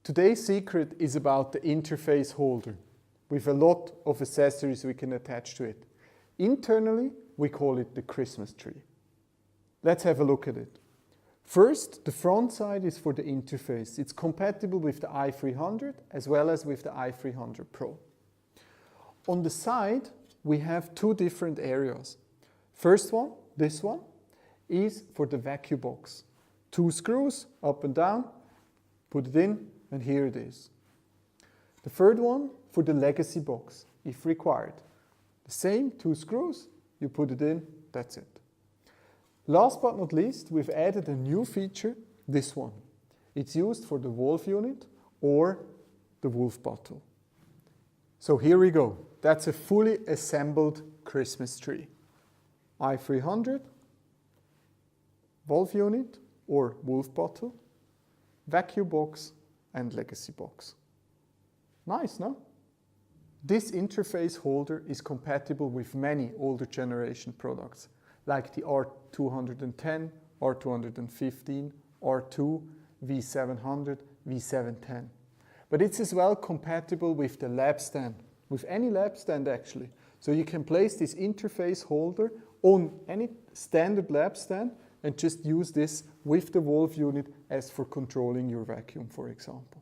Today's secret is about the interface holder with a lot of accessories we can attach to it. Internally, we call it the Christmas tree. Let's have a look at it. First, the front side is for the interface. It's compatible with the i300 as well as with the i300 Pro. On the side, we have two different areas. First one, this one, is for the vacuum box. 2 screws up and down, put it in, and here it is. The third one for the legacy box, if required. The same 2 screws, you put it in, that's it. Last but not least, we've added a new feature, this one. It's used for the valve unit or the valve bottle. So here we go. That's a fully assembled Christmas tree. i300, valve unit or valve bottle, vacuum box and legacy box. Nice, no? This interface holder is compatible with many older generation products, like the R210, R215, R2, V700, V710. But it's as well compatible with the lab stand, with any lab stand actually. So you can place this interface holder on any standard lab stand and just use this with the valve unit as for controlling your vacuum, for example.